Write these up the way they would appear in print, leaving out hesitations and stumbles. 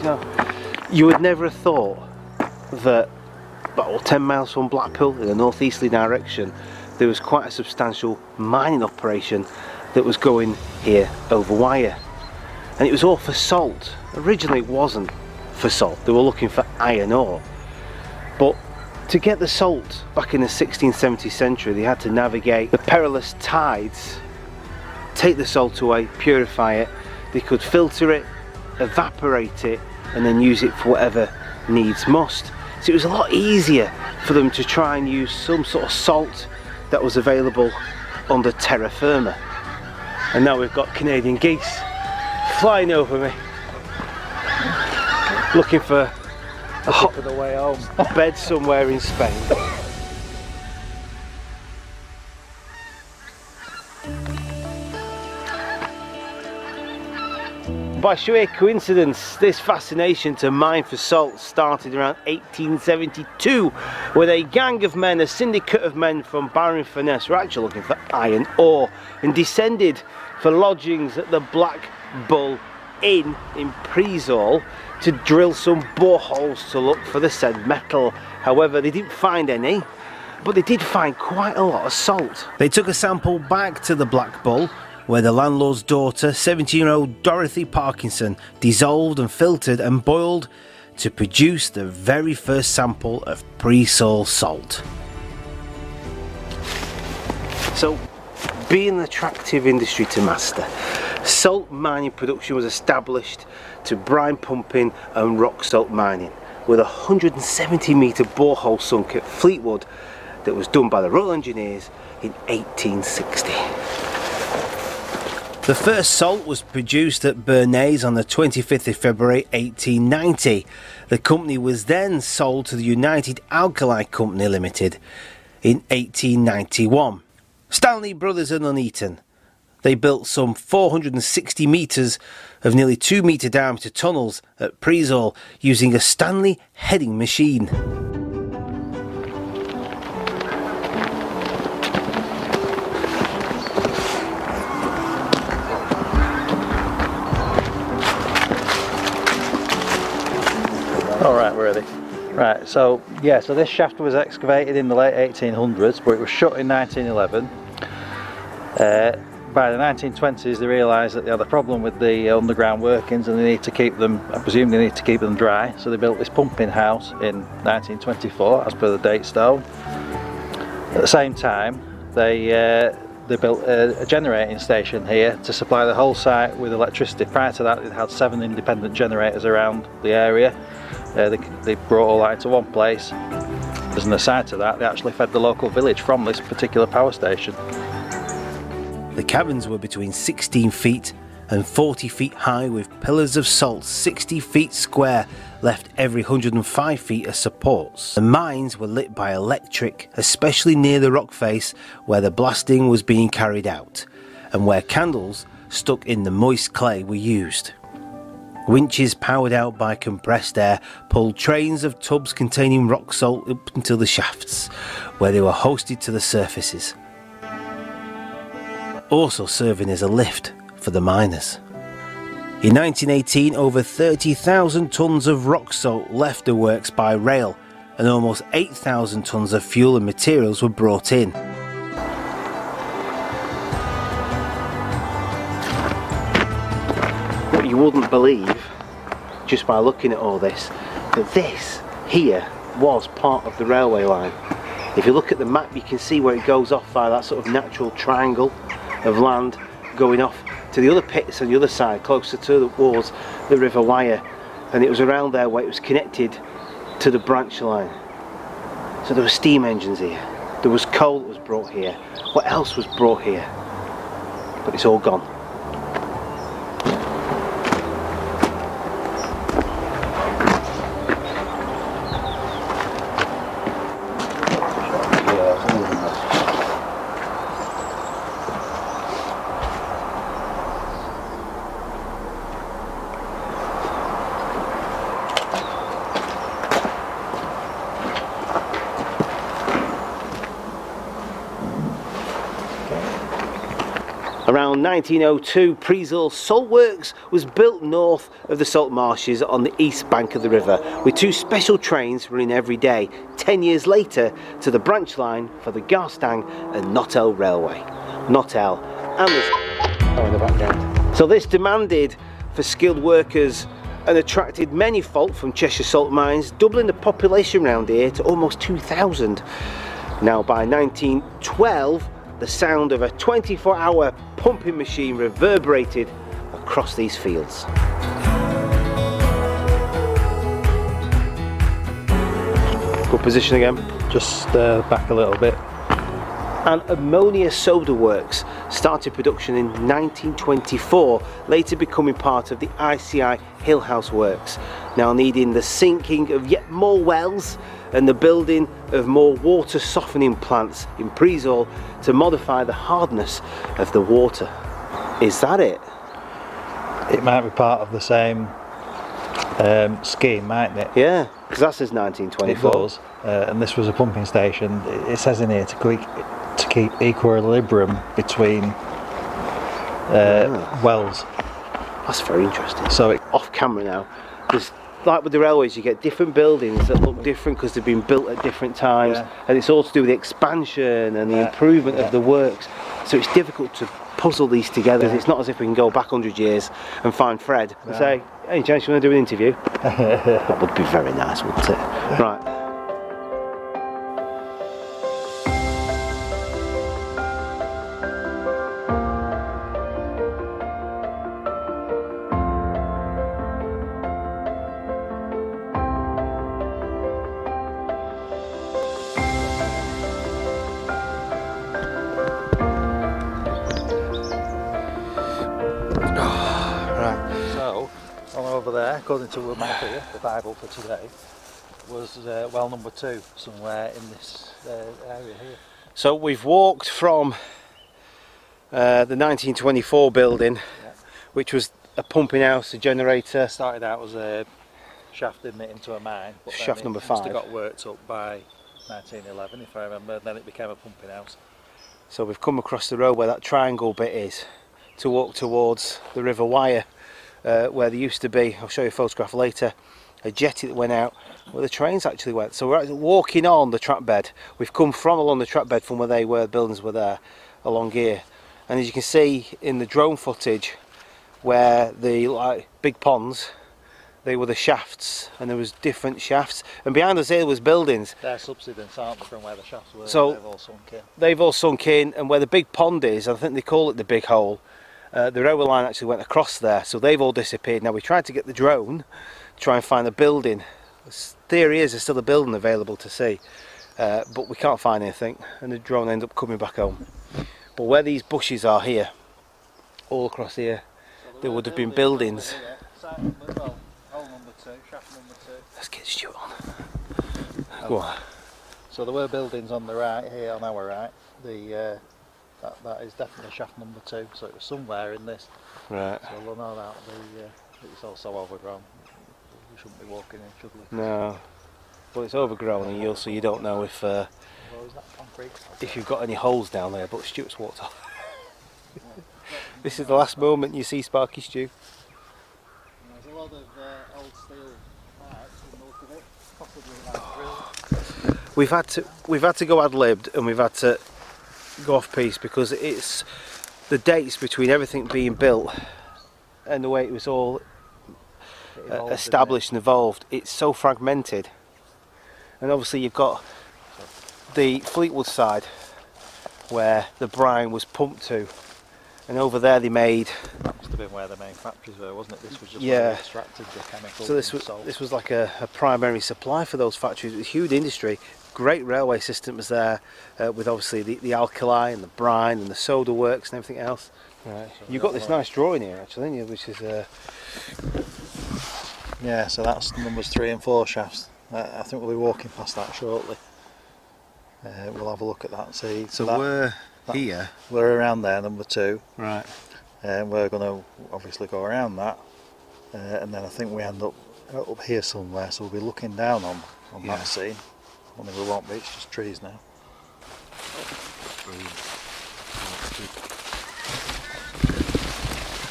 Now, you would never have thought that about 10 miles from Blackpool in a northeasterly direction there was quite a substantial mining operation that was going here over wire, and it was all for salt. Originally it wasn't for salt, they were looking for iron ore, but to get the salt back in the 16th, 17th century they had to navigate the perilous tides, take the salt away, purify it. They could filter it, evaporate it, and then use it for whatever needs must. So it was a lot easier for them to try and use some sort of salt that was available under terra firma. And now we've got Canadian geese flying over me, looking for a hot for the way home. bed somewhere in Spain. By sheer coincidence, this fascination to mine for salt started around 1872 when a gang of men, a syndicate of men from Barrow-in-Furness, were actually looking for iron ore and descended for lodgings at the Black Bull Inn in Priesall to drill some boreholes to look for the said metal. However, they didn't find any, but they did find quite a lot of salt. They took a sample back to the Black Bull, where the landlord's daughter, 17-year-old Dorothy Parkinson, dissolved and filtered and boiled to produce the very first sample of Priesall salt. So, being an attractive industry to master, salt mining production was established to brine pumping and rock salt mining, with a 170-metre borehole sunk at Fleetwood that was done by the Royal Engineers in 1860. The first salt was produced at Bernays on the 25th of February 1890. The company was then sold to the United Alkali Company Limited in 1891. Stanley Brothers and Nuneaton. They built some 460 metres of nearly 2-metre diameter tunnels at Priesall using a Stanley heading machine. Alright, we're ready. Right, so yeah, so this shaft was excavated in the late 1800s, but it was shut in 1911. By the 1920s they realised that they had a problem with the underground workings and they need to keep them, I presume they need to keep them dry, so they built this pumping house in 1924 as per the date stone. At the same time they built a generating station here to supply the whole site with electricity. Prior to that they had 7 independent generators around the area. They brought all that into one place. As an aside to that, they actually fed the local village from this particular power station. The caverns were between 16 feet and 40 feet high, with pillars of salt 60 feet square left every 105 feet as supports. The mines were lit by electric, especially near the rock face where the blasting was being carried out, and where candles stuck in the moist clay were used. Winches powered out by compressed air pulled trains of tubs containing rock salt up into the shafts, where they were hoisted to the surfaces, also serving as a lift for the miners. In 1918, over 30,000 tonnes of rock salt left the works by rail, and almost 8,000 tonnes of fuel and materials were brought in. What you wouldn't believe, just by looking at all this, that this here was part of the railway line. If you look at the map you can see where it goes off by that sort of natural triangle of land going off to the other pits on the other side, closer towards the River Wyre, and it was around there where it was connected to the branch line. So there were steam engines here, there was coal that was brought here, what else was brought here? But it's all gone. Around around 1902, Preezall Salt Works was built north of the salt marshes on the east bank of the river, with 2 special trains running every day. 10 years later to the branch line for the Garstang and Knott Railway. Knott and there's in the background. So this demanded for skilled workers and attracted many folk from Cheshire salt mines, doubling the population around here to almost 2,000. Now by 1912, the sound of a 24-hour pumping machine reverberated across these fields. Good position again. Just back a little bit. And ammonia soda works started production in 1924, later becoming part of the ICI Hillhouse works, now needing the sinking of yet more wells and the building of more water softening plants in Preezall to modify the hardness of the water. Is that it? It might be part of the same scheme, mightn't it? Yeah, because that says 1924. It does, and this was a pumping station. It says in here to keep equilibrium between wells. That's very interesting. So off camera now, there's, like with the railways, you get different buildings that look different because they've been built at different times, and it's all to do with the expansion and the improvement of the works. So it's difficult to puzzle these together. It's not as if we can go back 100 years and find Fred and say, "Hey, chance you want to do an interview?" That would be very nice, wouldn't it? Right. over there, according to the map here, the Bible for today, was well number 2 somewhere in this area here. So we've walked from the 1924 building, which was a pumping house, a generator. Started out as a shaft admitting into a mine, but shaft number 5. It got worked up by 1911, if I remember, and then it became a pumping house. So we've come across the road where that triangle bit is to walk towards the River Wyre, where there used to be, I'll show you a photograph later, a jetty that went out where the trains actually went. So we're actually walking on the track bed. We've come from along the track bed from where they were, the buildings were there, along here. And as you can see in the drone footage, where the big ponds, they were the shafts, and there was different shafts, and behind us here was buildings. They're subsidence, aren't they, from where the shafts were? So they've all sunk in. They've all sunk in, and where the big pond is, I think they call it the big hole, the railway line actually went across there, so they've all disappeared. Now we tried to get the drone to try and find a building. The theory is there's still a building available to see, but we can't find anything, and the drone ended up coming back home. But where these bushes are here, all across here, so there would have been buildings. Hole number 2, shaft number 2. Let's get Stewart on. Go on. So there were buildings on the right here, on our right. That is definitely shaft number 2. So it was somewhere in this. Right. So we'll know that it's also overgrown. We shouldn't be walking in, should we? No. Well, it's overgrown, and also you don't know if is that concrete? If you've got any holes down there. But Stuart's walked off. This is the last moment you see Sparky Stew. There's a lot of old steel pipes in most of it, possibly like drills. We've had to go ad-libbed, and we've had to go off piece because it's the dates between everything being built and the way it was all established and evolved. It's so fragmented, and obviously you've got the Fleetwood side where the brine was pumped to, and over there they made. That must have been where the main factories were, wasn't it? This was just where they extracted the chemicals. So this was like a primary supply for those factories. It was a huge industry. Great railway system was there, with obviously the alkali and the brine and the soda works and everything else. Right. So you've got this nice drawing here actually, haven't you? Which is yeah. So that's numbers 3 and 4 shafts. I think we'll be walking past that shortly. We'll have a look at that and see. So we're here. We're around there, number 2. Right. And we're going to obviously go around that, and then I think we end up here somewhere. So we'll be looking down on that scene. Only we won't be. It's just trees now.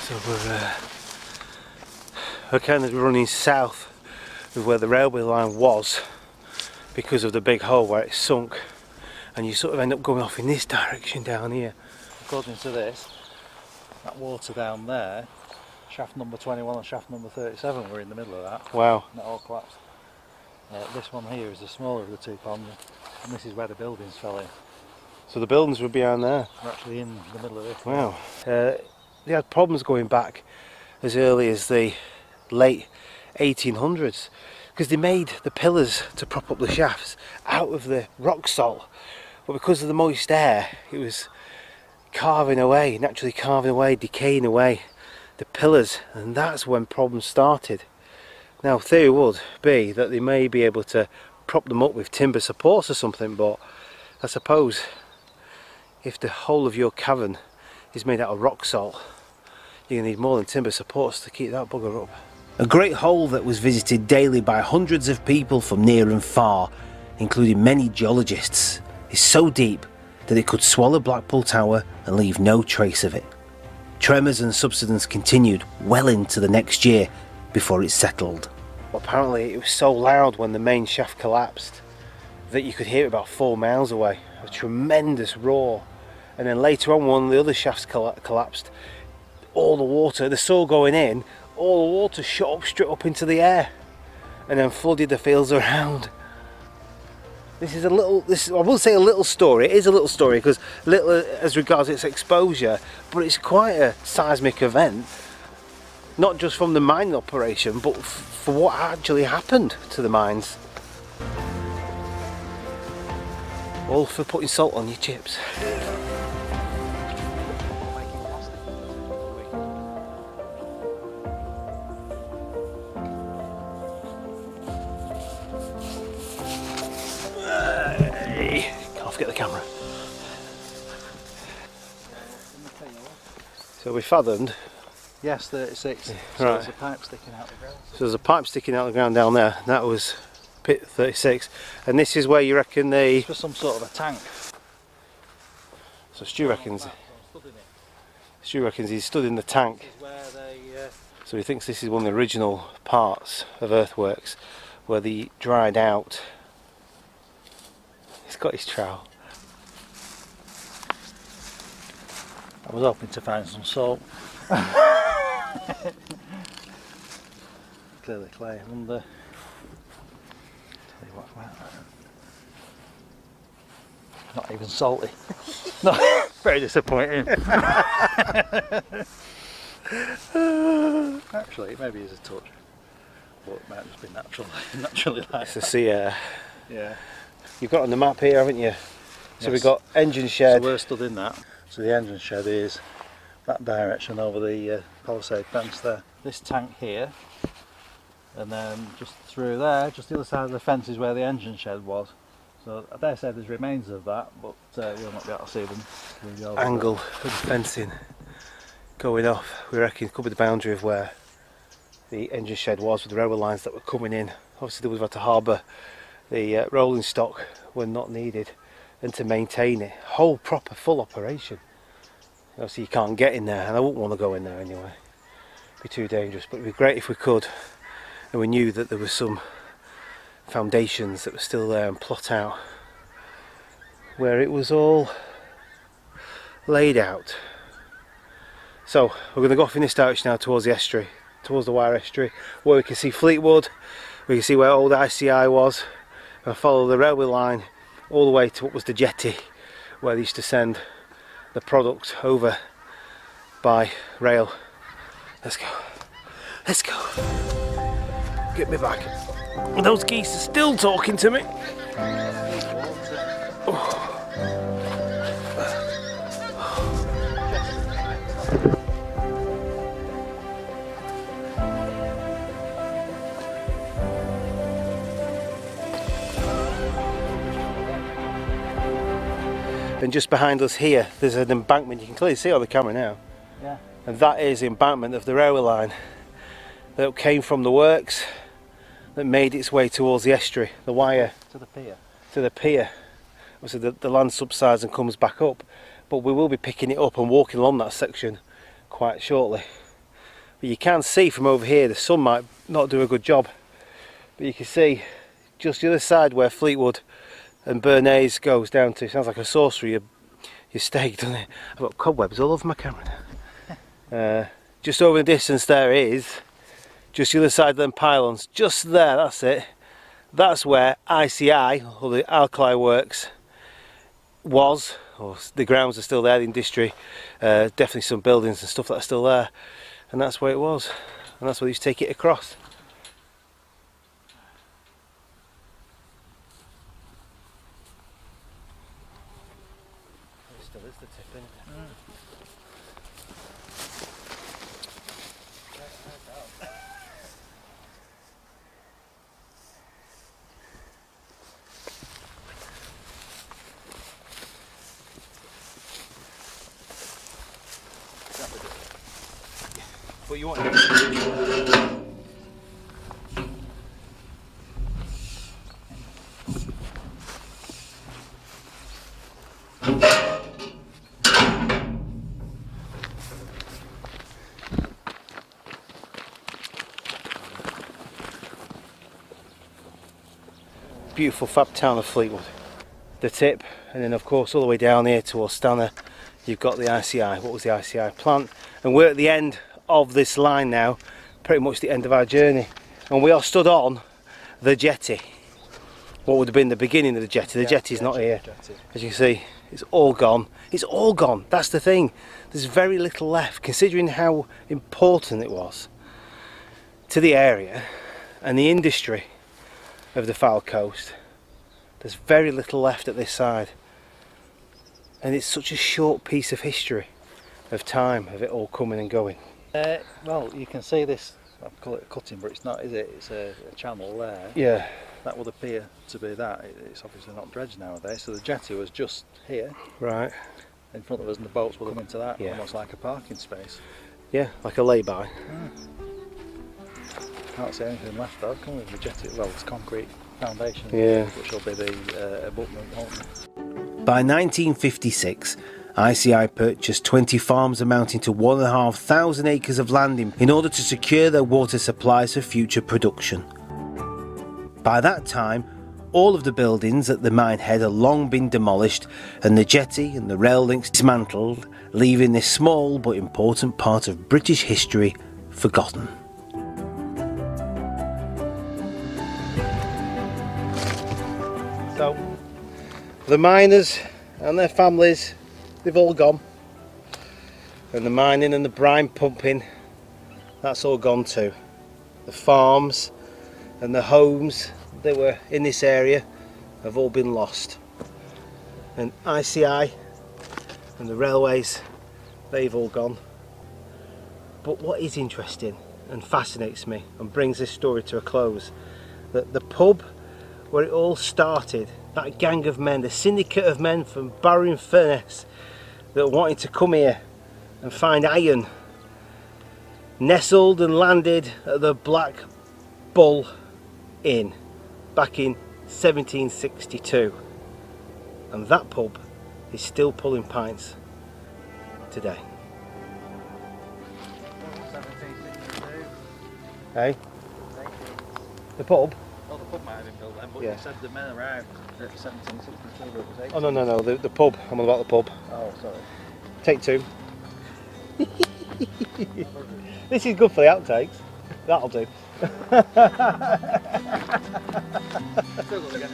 So we're kind of running south of where the railway line was because of the big hole where it sunk, and you sort of end up going off in this direction down here. According to this, that water down there, shaft number 21 and shaft number 37 were in the middle of that. Wow. And it all collapsed. This one here is the smaller of the two ponds, and this is where the buildings fell in. So the buildings were behind there? We're actually in the middle of it. Wow. They had problems going back as early as the late 1800s because they made the pillars to prop up the shafts out of the rock salt, but because of the moist air it was carving away, naturally carving away, decaying away the pillars, and that's when problems started. Now theory would be that they may be able to prop them up with timber supports or something, but I suppose if the whole of your cavern is made out of rock salt, you're going to need more than timber supports to keep that bugger up. A great hole that was visited daily by hundreds of people from near and far, including many geologists, is so deep that it could swallow Blackpool Tower and leave no trace of it. Tremors and subsidence continued well into the next year before it settled. Apparently it was so loud when the main shaft collapsed that you could hear it about 4 miles away. A tremendous roar. And then later on, one of the other shafts collapsed. All the water, the soil going in, all the water shot up straight up into the air and then flooded the fields around. This is I won't say a little story, it is a little story because little as regards its exposure, but it's quite a seismic event, not just from the mining operation, but for what actually happened to the mines. All for putting salt on your chips. Can't forget the camera. So we fathomed. Yes, 36. So Right. there's a pipe sticking out the ground. So there's a pipe sticking out of the ground down there. That was pit 36. And this is where you reckon the... It's for some sort of a tank. So Stu reckons he stood in the tank. This is where they, So he thinks this is one of the original parts of earthworks where they dried out. He's got his trowel. I was hoping to find some salt. Clearly clay under. Tell you what, not even salty. No, very disappointing. Actually, it maybe is a touch, but it might just be naturally like So see, yeah. you've got on the map here, haven't you? So Yes. we've got engine shed. So we're stood in that. So the engine shed is that direction over the palisade fence there. This tank here, and then just through there, just the other side of the fence is where the engine shed was. So I dare say there's remains of that, but we'll not be able to see them. Angle of the fencing going off, we reckon could be the boundary of where the engine shed was with the railway lines that were coming in. Obviously they would have had to harbour the rolling stock when not needed, and to maintain it, whole proper full operation. Obviously you can't get in there, and I wouldn't want to go in there anyway, it'd be too dangerous, but it'd be great if we could, and we knew that there were some foundations that were still there and plot out where it was all laid out. So we're going to go off in this direction now towards the estuary, towards the Wire estuary, where we can see Fleetwood, we can see where old ICI was, and follow the railway line all the way to what was the jetty, where they used to send the product over by rail. Let's go. Let's go. Get me back. Those geese are still talking to me. Oh. And just behind us here, there's an embankment. You can clearly see on the camera now. Yeah. And that is the embankment of the railway line that came from the works, that made its way towards the estuary, the Wire. To the pier. To the pier. Obviously the land subsides and comes back up, but we will be picking it up and walking along that section quite shortly. But you can see from over here, the sun might not do a good job, but you can see just the other side where Fleetwood and Bernays goes down to. Sounds like a sorcery, your stake, doesn't it? I've got cobwebs all over my camera now. Just over the distance there is just the other side of them pylons, just there, that's it. That's where ICI, or the Alkali Works, was, or the grounds are still there, the industry, definitely some buildings and stuff that are still there, and that's where it was, and that's where they used to take it across. It still is the tip, isn't it? What you want? Beautiful fab town of Fleetwood. The tip, and then of course all the way down here towards Stanner you've got the ICI. What was the ICI plant? And we're at the end of this line now, pretty much the end of our journey, and we are stood on the jetty. What would have been the beginning of the jetty. The jetty's not here. As you can see, it's all gone. It's all gone. That's the thing. There's very little left, considering how important it was to the area and the industry of the Fylde coast. There's very little left at this side, and it's such a short piece of history, of time, of it all coming and going. Well, you can see this, I call it a cutting, but it's not, is it? It's a channel there. Yeah. That would appear to be that. It's obviously not dredged nowadays, so the jetty was just here. Right. In front of us, and the boats will come into that, almost like a parking space. Yeah, like a lay-by. Can't see anything left though, can we? The jetty, well, it's concrete foundation, which will be the abutment, won't it? By 1956, ICI purchased 20 farms amounting to 1,500 acres of land in order to secure their water supplies for future production. By that time, all of the buildings at the mine head had long been demolished and the jetty and the rail links dismantled, leaving this small but important part of British history forgotten. So, the miners and their families, they've all gone, and the mining and the brine pumping, that's all gone too. The farms and the homes that were in this area have all been lost, and ICI and the railways, they've all gone. But what is interesting and fascinates me and brings this story to a close, that the pub where it all started, that gang of men, the syndicate of men from Barrow in Furness that wanted to come here and find iron, nestled and landed at the Black Bull Inn back in 1762, and that pub is still pulling pints today. 1762. Hey? The pub? Well, the pub might have been built then, but you said the men arrived at 1762, but it was 18. Oh no, the pub, I'm on about the pub. Oh, sorry. Take two. This is good for the outtakes. That'll do. Still got to get